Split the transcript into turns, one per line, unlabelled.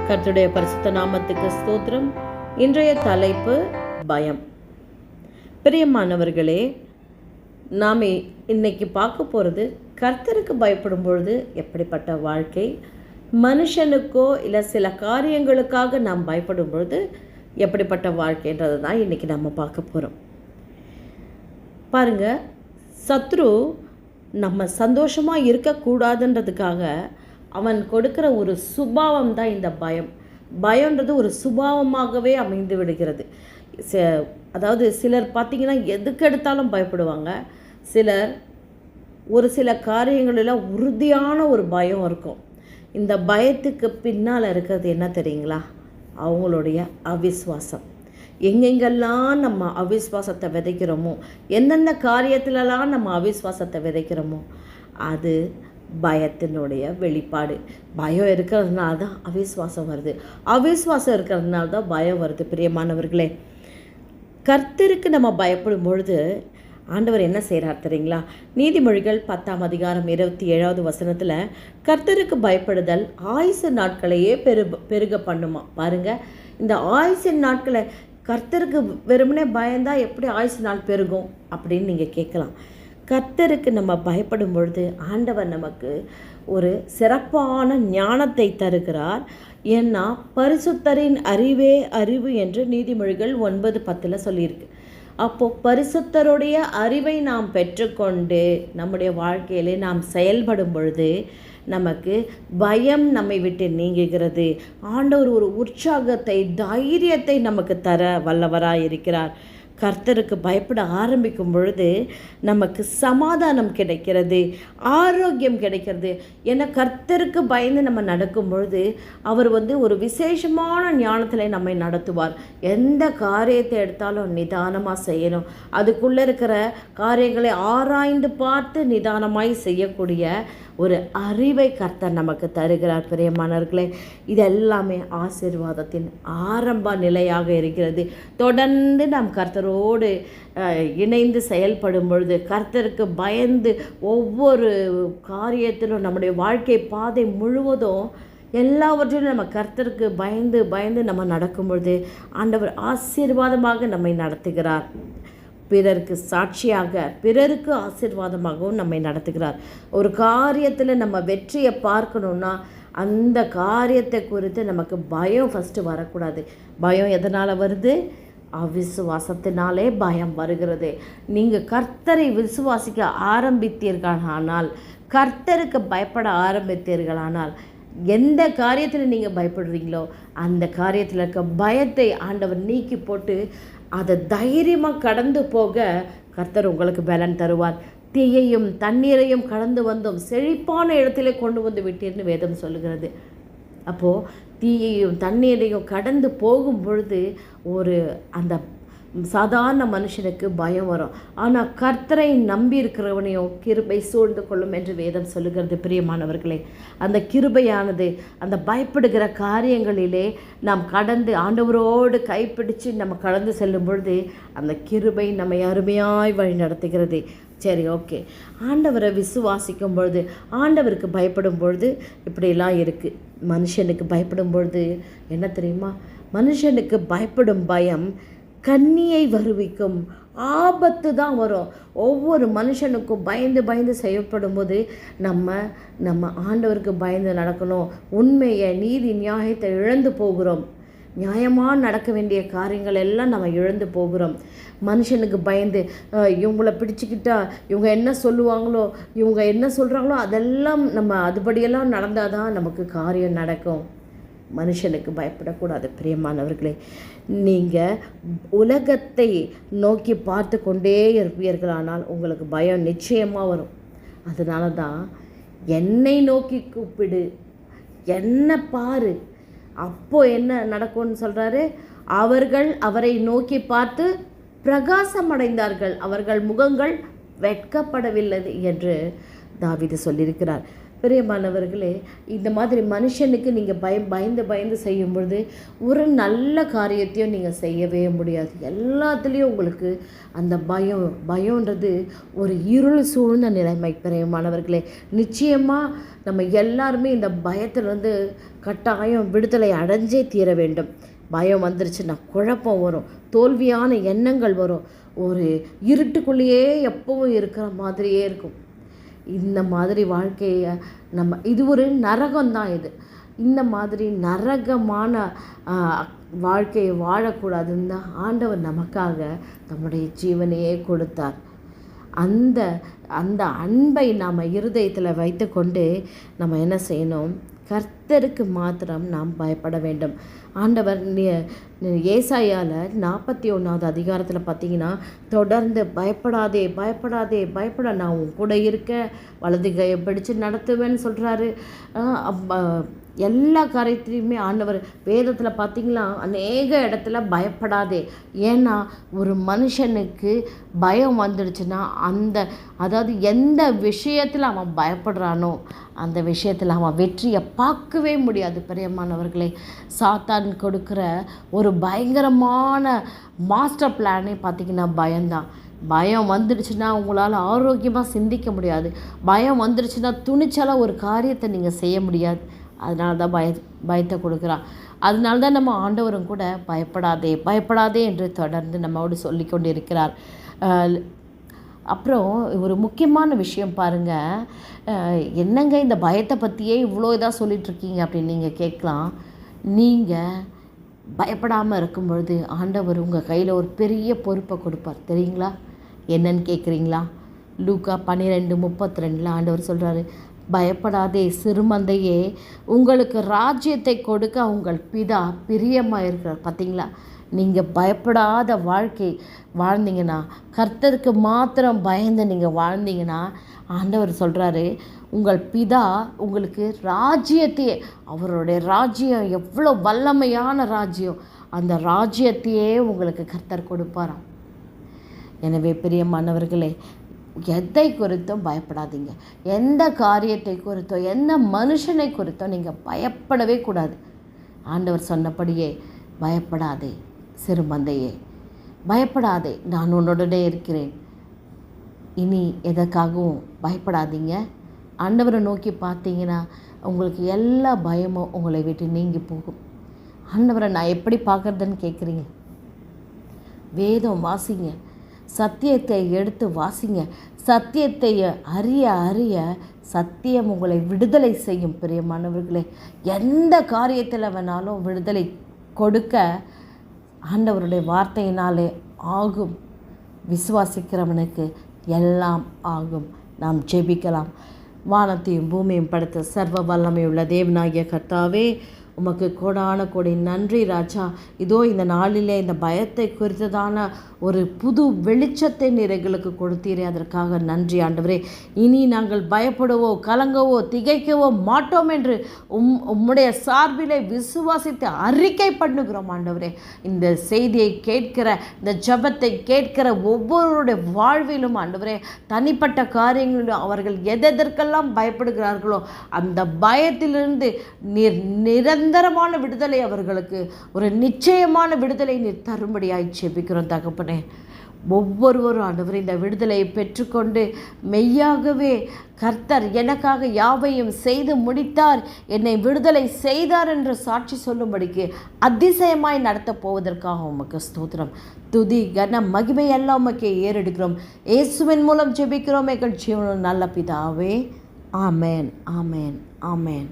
கர்த்தருடைய பரிசுத்த நாமத்துக்கு ஸ்தோத்திரம். இன்றைய தலைப்பு பயம். பிரியமானவர்களே, நாம் இன்னைக்கு பார்க்க போகிறது கர்த்தருக்கு பயப்படும் பொழுது எப்படிப்பட்ட வாழ்க்கை, மனுஷனுக்கோ இல்லை சில காரியங்களுக்காக நாம் பயப்படும் பொழுது எப்படிப்பட்ட வாழ்க்கைன்றது தான் இன்றைக்கி நம்ம பார்க்க போகிறோம். பாருங்கள், சத்ரு நம்ம சந்தோஷமாக இருக்கக்கூடாதுன்றதுக்காக அவன் கொடுக்குற ஒரு சுபாவம் தான் இந்த பயம். பயன்றது ஒரு சுபாவமாகவே அமைந்து விடுகிறது. அதாவது சிலர் பார்த்திங்கன்னா எதுக்கு எடுத்தாலும் பயப்படுவாங்க. சிலர் ஒரு சில காரியங்களெல்லாம் உறுதியான ஒரு பயம் இருக்கும். இந்த பயத்துக்கு பின்னால் இருக்கிறது என்ன தெரியுங்களா? அவங்களுடைய அவிஸ்வாசம். எங்கெங்கெல்லாம் நம்ம அவிஸ்வாசத்தை விதைக்கிறோமோ, எந்தெந்த காரியத்திலலாம் நம்ம அவிஸ்வாசத்தை விதைக்கிறோமோ, அது பயத்தினுடைய வெளிப்பாடு. பயம் இருக்கிறதுனால தான் அவிஸ்வாசம் வருது, அவிஸ்வாசம் இருக்கிறதுனால தான் பயம் வருது. பிரியமானவர்களே, கர்த்தருக்கு நம்ம பயப்படும் பொழுது ஆண்டவர் என்ன செய்கிறார் தெரியுங்களா? நீதிமொழிகள் 10:27 கர்த்தருக்கு பயப்படுதல் ஆயுசு நாட்களையே பெருக பண்ணுமா. பாருங்கள், இந்த ஆயுசு நாட்களை கர்த்தருக்கு வெறுமனே பயந்தால் எப்படி ஆயுசு நாள் பெருகும் அப்படின்னு நீங்கள் கேட்கலாம். கர்த்தருக்கு நம்ம பயப்படும் பொழுது ஆண்டவர் நமக்கு ஒரு சிறப்பான ஞானத்தை தருகிறார். ஏன்னா பரிசுத்தரின் அறிவே அறிவு என்று நீதிமொழிகள் 9:10 சொல்லியிருக்கு. அப்போது பரிசுத்தருடைய அறிவை நாம் பெற்றுக்கொண்டு நம்முடைய வாழ்க்கையிலே நாம் செயல்படும் பொழுது நமக்கு பயம் நம்மை விட்டு நீங்குகிறது. ஆண்டவர் ஒரு உற்சாகத்தை, தைரியத்தை நமக்கு தர வல்லவராக இருக்கிறார். கர்த்தருக்கு பயப்பட ஆரம்பிக்கும் பொழுது நமக்கு சமாதானம் கிடைக்கிறது, ஆரோக்கியம் கிடைக்கிறது. ஏன்னா கர்த்தருக்கு பயந்து நம்ம நடக்கும் பொழுது அவர் ஒரு விசேஷமான ஞானத்தில் நம்மை நடத்துவார். எந்த காரியத்தை எடுத்தாலும் நிதானமாக செய்யணும். அதுக்குள்ளே இருக்கிற காரியங்களை ஆராய்ந்து பார்த்து நிதானமாய் செய்யக்கூடிய ஒரு அறிவை கர்த்தர் நமக்கு தருகிறார். பிரியமானவர்களே, இதெல்லாமே ஆசீர்வாதத்தின் ஆரம்ப நிலையாக இருக்கிறது. தொடர்ந்து நாம் கர்த்தரோடு இணைந்து செயல்படும் பொழுது, கர்த்தருக்கு பயந்து ஒவ்வொரு காரியத்திலும் நம்முடைய வாழ்க்கை பாதை முழுவதும் எல்லாவற்றிலும் நம்ம கர்த்தருக்கு பயந்து பயந்து நம்ம நடக்கும் பொழுது ஆண்டவர் ஆசீர்வாதமாக நம்மை நடத்துகிறார். பிறருக்கு சாட்சியாக, பிறருக்கு ஆசீர்வாதமாகவும் நம்மை நடத்துகிறார். ஒரு காரியத்தில் நம்ம வெற்றியை பார்க்கணுன்னா அந்த காரியத்தை குறித்து நமக்கு பயம் ஃபஸ்ட்டு வரக்கூடாது. பயம் எதனால் வருது? அவிசுவாசத்தினாலே பயம் வருகிறது. நீங்கள் கர்த்தரை விசுவாசிக்க ஆரம்பித்தீர்களானால், கர்த்தருக்கு பயப்பட ஆரம்பித்தீர்களானால், எந்த காரியத்தில் நீங்கள் பயப்படுறீங்களோ அந்த காரியத்தில் இருக்க பயத்தை ஆண்டவர் நீக்கி போட்டு அதை தைரியமாக கடந்து போக கர்த்தர் உங்களுக்கு பலன் தருவார். தீயையும் தண்ணீரையும் கடந்து வந்தோம், செழிப்பான இடத்திலே கொண்டு வந்து விட்டீர்னு வேதம் சொல்லுகிறது. அப்போது தீயையும் தண்ணீரையும் கடந்து போகும் பொழுது அந்த சாதாரண மனுஷனுக்கு பயம் வரும். ஆனால் கர்த்தரை நம்பி இருக்கிறவனையும் கிருபை சூழ்ந்து கொள்ளும் என்று வேதம் சொல்லுகிறது. பிரியமானவர்களே, அந்த கிருபையானது அந்த பயப்படுகிற காரியங்களிலே நாம் கடந்து ஆண்டவரோடு கைப்பிடித்து நம்ம கடந்து செல்லும் பொழுது அந்த கிருபை நம்மை அருமையாய் வழி நடத்துகிறது. சரி, ஓகே. ஆண்டவரை விசுவாசிக்கும் பொழுது, ஆண்டவருக்கு பயப்படும் பொழுது இப்படியெல்லாம் இருக்குது. மனுஷனுக்கு பயப்படும் பொழுது என்ன தெரியுமா? மனுஷனுக்கு பயப்படும் பயம் கண்ணியை வருவிக்கும், ஆபத்து தான் வரும். ஒவ்வொரு மனுஷனுக்கும் பயந்து பயந்து செயல்படும் போது நம்ம ஆண்டவருக்கு பயந்து நடக்கணும். உண்மையை, நீதி, நியாயத்தை இழந்து போகிறோம். நியாயமாக நடக்க வேண்டிய காரியங்கள் எல்லாம் நம்ம இழந்து போகிறோம். மனுஷனுக்கு பயந்து இவங்கள பிடிச்சிக்கிட்டா இவங்க என்ன சொல்லுவாங்களோ, இவங்க என்ன சொல்கிறாங்களோ அதெல்லாம் நம்ம அதுபடியெல்லாம் நடந்தால் தான் நமக்கு காரியம் நடக்கும். மனுஷனுக்கு பயப்படக்கூடாது. பிரியமானவர்களே, நீங்கள் உலகத்தை நோக்கி பார்த்து கொண்டே இருப்பீர்களானால் உங்களுக்கு பயம் நிச்சயமாக வரும். அதனால தான் என்னை நோக்கி கூப்பிடு, என்ன பாரு, அப்போது என்ன நடக்கும்னு சொல்கிறாரு? அவர்கள் அவரை நோக்கி பார்த்து பிரகாசம் அடைந்தார்கள், அவர்கள் முகங்கள் வெட்கப்படவில்லை என்று தாவீது சொல்லியிருக்கிறார். பிரியமானவர்களே, இந்த மாதிரி மனுஷனுக்கு நீங்கள் பயந்து பயந்து செய்யும் பொழுது ஒரு நல்ல காரியத்தையும் நீங்கள் செய்யவே முடியாது. எல்லாத்துலேயும் உங்களுக்கு அந்த பயம்ன்றது ஒரு இருள் சூழ்ந்த நிலைமை. பிரியமானவர்களே, நிச்சயமாக நம்ம எல்லாருமே இந்த பயத்திலிருந்து கட்டாயம் விடுதலை அடைஞ்சே தீர வேண்டும். பயம் வந்துருச்சுன்னா குழப்பம் வரும், தோல்வியான எண்ணங்கள் வரும், ஒரு இருட்டுக்குள்ளேயே எப்பவும் இருக்கிற மாதிரியே இருக்கும். இந்த மாதிரி வாழ்க்கையை இது ஒரு நரகம்தான். இந்த மாதிரி நரகமான வாழ்க்கையை வாழக்கூடாதுன்னு தான் ஆண்டவர் நமக்காக தம்முடைய ஜீவனையே கொடுத்தார். அந்த அந்த அன்பை நாம் இருதயத்தில் வைத்து கொண்டு நம்ம என்ன செய்யணும்? கர்த்தருக்கு மாத்திரம் நாம் பயப்பட வேண்டும். ஆண்டவர் ஏசாயாவில் 41வது அதிகாரத்தில் பார்த்தீங்கன்னா, தொடர்ந்து பயப்படாதே பயப்படாதே பயப்பட, நான் உன் கூட இருக்க, வலது கையை பிடிச்சு நடத்துவேன்னு சொல்கிறாரு. எல்லா காரியத்திலையுமே ஆண்டவர் வேதத்தில் பார்த்திங்கன்னா அநேக இடத்துல பயப்படாதே. ஏன்னா ஒரு மனுஷனுக்கு பயம் வந்துடுச்சுன்னா அதாவது எந்த விஷயத்தில் அவன் பயப்படுறானோ அந்த விஷயத்தில் அவன் வெற்றியை பார்க்கவே முடியாது. பிரியமானவர்களே, சாத்தான் கொடுக்குற ஒரு பயங்கரமான மாஸ்டர் பிளானே பார்த்திங்கன்னா பயம்தான். பயம் வந்துடுச்சுன்னா உங்களால் ஆரோக்கியமாக சிந்திக்க முடியாது. பயம் வந்துடுச்சுன்னா துணிச்சலாக ஒரு காரியத்தை நீங்கள் செய்ய முடியாது. அதனால தான் பயத்தை கொடுக்குறான். அதனால தான் நம்ம ஆண்டவரும் கூட பயப்படாதே பயப்படாதே என்று தொடர்ந்து நம்மோடு சொல்லி கொண்டு இருக்கிறார். அப்புறம் ஒரு முக்கியமான விஷயம் பாருங்கள், என்னங்க இந்த பயத்தை பற்றியே இவ்வளோ இதாக சொல்லிகிட்ருக்கீங்க அப்படின்னு நீங்கள் கேட்கலாம். நீங்கள் பயப்படாமல் இருக்கும் பொழுது ஆண்டவர் உங்கள் கையில் ஒரு பெரிய பொறுப்பை கொடுப்பார். தெரியுங்களா? என்னன்னு கேட்குறீங்களா? லூக்கா 12:32 ஆண்டவர் சொல்கிறாரு, பயப்படாதே சிறுமந்தையே, உங்களுக்கு ராஜ்யத்தை கொடுக்க உங்கள் பிதா பிரியமாக இருக்கிறார். பார்த்தீங்களா? நீங்கள் பயப்படாத வாழ்க்கை வாழ்ந்தீங்கன்னா, கர்த்தருக்கு மாத்திரம் பயந்து நீங்கள் வாழ்ந்தீங்கன்னா, ஆண்டவர் சொல்கிறாரு, உங்கள் பிதா உங்களுக்கு ராஜ்யத்தையே, அவருடைய ராஜ்யம் எவ்வளோ வல்லமையான ராஜ்யம், அந்த ராஜ்யத்தையே உங்களுக்கு கர்த்தர் கொடுப்பாராம். எனவே பிரியமானவர்களே, எதை குறித்தும் பயப்படாதீங்க. எந்த காரியத்தை குறித்தோ எந்த மனுஷனை குறித்தோ நீங்கள் பயப்படவே கூடாது. ஆண்டவர் சொன்னபடியே, பயப்படாதே சிறுமந்தையே, பயப்படாதே, நான் உன்னுடனே இருக்கிறேன். இனி எதற்காகவும் பயப்படாதீங்க. ஆண்டவரை நோக்கி பார்த்தீங்கன்னா உங்களுக்கு எல்லா பயமும் உங்களை விட்டு நீங்கி போகும். ஆண்டவரை நான் எப்படி பார்க்குறதுன்னு கேட்குறீங்க? வேதம் வாசிங்க, சத்தியத்தை எடுத்து வாசிங்க. சத்தியத்தை அறிய அறிய சத்தியம் உங்களை விடுதலை செய்யும். பிரியமானவர்களே, எந்த காரியத்தில் வேணாலும் விடுதலை கொடுக்க ஆண்டவருடைய வார்த்தையினாலே ஆகும். விசுவாசிக்கிறவனுக்கு எல்லாம் ஆகும். நாம் ஜெபிக்கலாம். வானத்தையும் பூமியும் படைத்த சர்வ வல்லமையுள்ள தேவனாகிய கர்த்தாவே, உமக்கு கோடான கோடி நன்றி ராஜா. இதோ இந்த நாளிலே இந்த பயத்தை குறித்ததான ஒரு புது வெளிச்சத்தை நீர் எங்களுக்கு கொடுத்தீரே, அதற்காக நன்றி ஆண்டவரே. இனி நாங்கள் பயப்படவோ கலங்கவோ திகைக்கவோ மாட்டோம் என்று உம்முடைய சார்பிலே விசுவாசித்து அறிக்கை பண்ணுகிறோம் ஆண்டவரே. இந்த செய்தியை கேட்கிற, இந்த ஜெபத்தை கேட்கிற ஒவ்வொருடைய வாழ்விலும் ஆண்டவரே, தனிப்பட்ட காரியங்களிலும் அவர்கள் எதற்கெல்லாம் பயப்படுகிறார்களோ அந்த பயத்திலிருந்து நீர் நிரந்தரமான விடுதலை, அவர்களுக்கு ஒரு நிச்சயமான விடுதலை நீர் தரும்படியாய் ஜெபிக்கிறோம் தகப்பனே. ஒவ்வொருவரும் ஆண்டவரே இந்த விடுதலையை பெற்றுக்கொண்டு மெய்யாகவே கர்த்தர் எனக்காக யாவையும் செய்து முடித்தார், என்னை விடுதலை செய்தார் என்று சாட்சி சொல்லும்படிக்கு அதிசயமாய் நடத்தப் போவதற்காக உமக்கு ஸ்தோத்திரம். துதி கன மகிமை எல்லாம் உமக்கே ஏறெடுக்கிறோம். இயேசுவின் மூலம் ஜெபிக்கிறோம் எங்கள் ஜீவனுள்ள நல்ல பிதாவே. ஆமேன், ஆமேன், ஆமேன்.